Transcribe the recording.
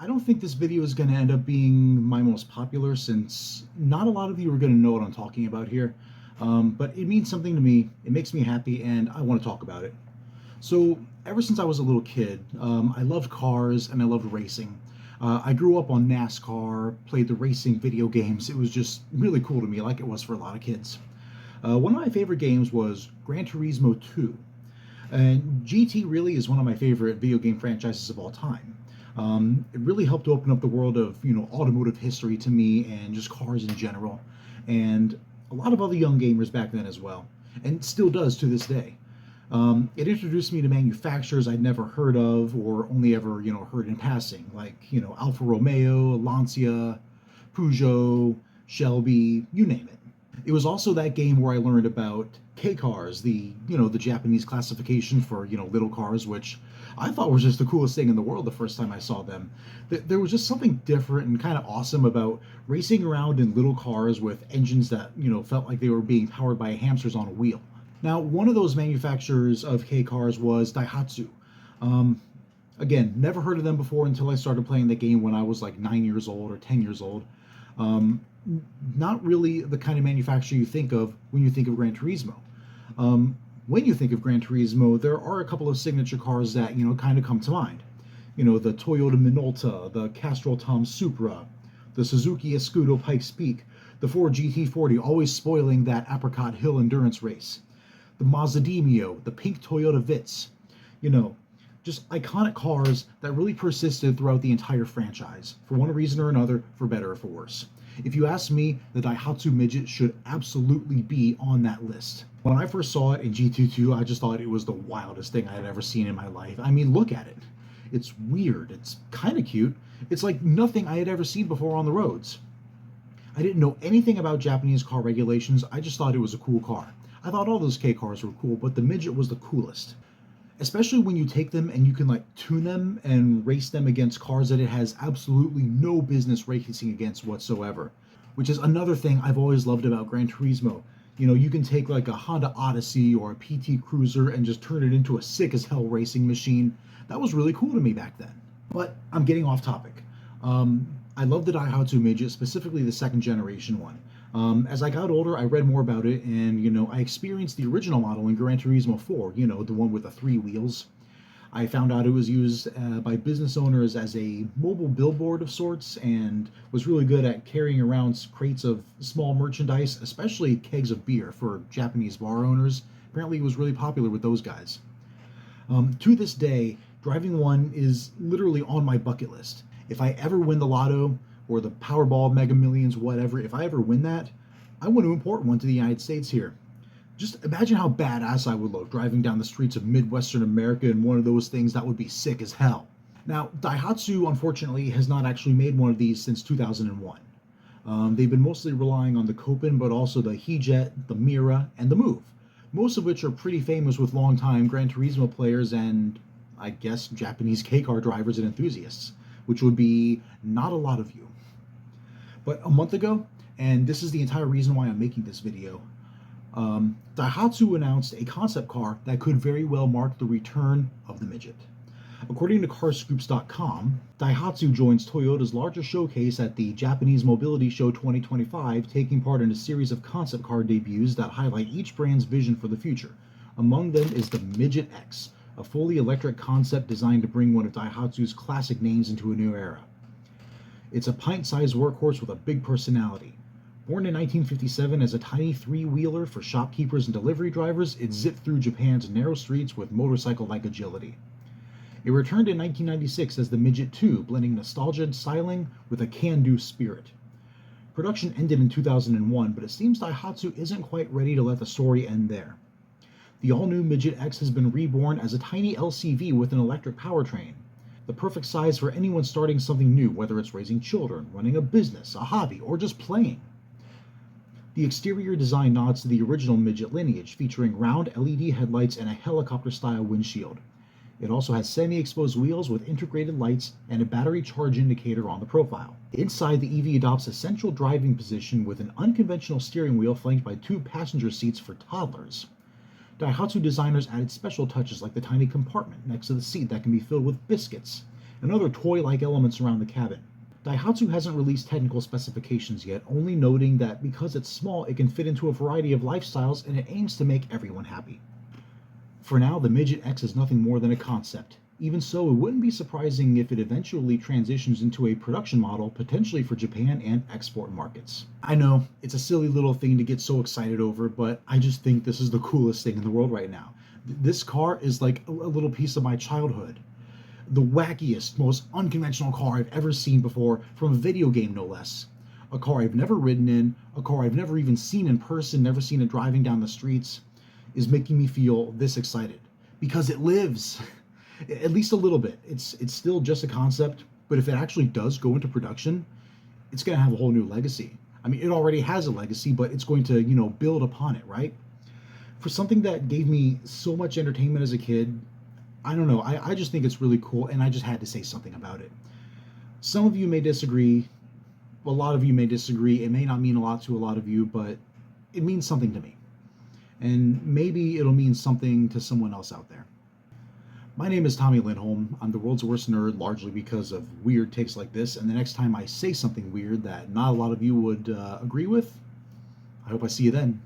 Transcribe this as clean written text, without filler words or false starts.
I don't think this video is going to end up being my most popular since not a lot of you are going to know what I'm talking about here. But it means something to me, it makes me happy, and I want to talk about it. So, ever since I was a little kid, I loved cars and I loved racing. I grew up on NASCAR, played the racing video games. It was just really cool to me, like it was for a lot of kids. One of my favorite games was Gran Turismo 2. And GT really is one of my favorite video game franchises of all time. It really helped open up the world of automotive history to me and just cars in general, and a lot of other young gamers back then as well, and still does to this day. It introduced me to manufacturers I'd never heard of or only ever heard in passing, like Alfa Romeo, Lancia, Peugeot, Shelby, you name it. It was also that game where I learned about K cars, the Japanese classification for little cars, which I thought was just the coolest thing in the world the first time I saw them. There was just something different and kind of awesome about racing around in little cars with engines that felt like they were being powered by hamsters on a wheel. Now, one of those manufacturers of K cars was Daihatsu. Again, never heard of them before until I started playing the game when I was like 9 years old or 10 years old. Um, Not really the kind of manufacturer you think of when you think of Gran Turismo. When you think of Gran Turismo, there are a couple of signature cars that kind of come to mind. The Toyota Minolta, the Castrol Tom Supra, the Suzuki Escudo Pikes Peak, the Ford GT40 always spoiling that Apricot Hill endurance race, the Mazda Demio, the pink Toyota Vitz. Just iconic cars that really persisted throughout the entire franchise, for one reason or another, for better or for worse. If you ask me, the Daihatsu Midget should absolutely be on that list. When I first saw it in GT2, I just thought it was the wildest thing I had ever seen in my life. I mean, look at it. It's weird. It's kind of cute. It's like nothing I had ever seen before on the roads. I didn't know anything about Japanese car regulations. I just thought it was a cool car. I thought all those K cars were cool, but the Midget was the coolest. Especially when you take them and you can tune them and race them against cars that it has absolutely no business racing against whatsoever, which is another thing I've always loved about Gran Turismo. You can take like a Honda Odyssey or a PT Cruiser and just turn it into a sick as hell racing machine. That was really cool to me back then. But I'm getting off topic. I love the Daihatsu Midget, specifically the second generation one. As I got older, I read more about it, and I experienced the original model in Gran Turismo 4, the one with the 3 wheels. I found out it was used by business owners as a mobile billboard of sorts, and was really good at carrying around crates of small merchandise, especially kegs of beer for Japanese bar owners. Apparently, it was really popular with those guys. To this day, driving one is literally on my bucket list. If I ever win the lotto, or the Powerball, Mega Millions, whatever, if I ever win that, I want to import one to the United States here. Just imagine how badass I would look driving down the streets of Midwestern America in one of those things. That would be sick as hell. Now, Daihatsu, unfortunately, has not actually made one of these since 2001. They've been mostly relying on the Copen, but also the Hijet, the Mira, and the Move, most of which are pretty famous with longtime Gran Turismo players and, I guess, Japanese K-car drivers and enthusiasts, which would be not a lot of you. But a month ago, and this is the entire reason why I'm making this video, Daihatsu announced a concept car that could very well mark the return of the Midget. According to carscoops.com, Daihatsu joins Toyota's largest showcase at the Japanese Mobility Show 2025, taking part in a series of concept car debuts that highlight each brand's vision for the future. Among them is the Midget X, a fully electric concept designed to bring one of Daihatsu's classic names into a new era. It's a pint-sized workhorse with a big personality. Born in 1957 as a tiny 3-wheeler for shopkeepers and delivery drivers, it zipped through Japan's narrow streets with motorcycle-like agility. It returned in 1996 as the Midget 2, blending nostalgia and styling with a can-do spirit. Production ended in 2001, but it seems Daihatsu isn't quite ready to let the story end there. The all-new Midget X has been reborn as a tiny LCV with an electric powertrain. The perfect size for anyone starting something new, whether it's raising children, running a business, a hobby, or just playing. The exterior design nods to the original Midget lineage, featuring round LED headlights and a helicopter-style windshield. It also has semi-exposed wheels with integrated lights and a battery charge indicator on the profile. Inside, the EV adopts a central driving position with an unconventional steering wheel flanked by 2 passenger seats for toddlers. Daihatsu designers added special touches like the tiny compartment next to the seat that can be filled with biscuits, and other toy-like elements around the cabin. Daihatsu hasn't released technical specifications yet, only noting that because it's small, it can fit into a variety of lifestyles and it aims to make everyone happy. For now, the Midget X is nothing more than a concept. Even so, it wouldn't be surprising if it eventually transitions into a production model, potentially for Japan and export markets. I know, it's a silly little thing to get so excited over, but I just think this is the coolest thing in the world right now. This car is like a little piece of my childhood. The wackiest, most unconventional car I've ever seen before, from a video game no less. A car I've never ridden in, a car I've never even seen in person, never seen it driving down the streets, is making me feel this excited. Because it lives! At least a little bit. It's still just a concept, but if it actually does go into production, it's going to have a whole new legacy. I mean, it already has a legacy, but it's going to, build upon it, right? For something that gave me so much entertainment as a kid, I don't know. I just think it's really cool, and I just had to say something about it. Some of you may disagree. A lot of you may disagree. It may not mean a lot to a lot of you, but it means something to me. And maybe it'll mean something to someone else out there. My name is Tommy Lindholm. I'm the world's worst nerd, largely because of weird takes like this, and the next time I say something weird that not a lot of you would agree with, I hope I see you then.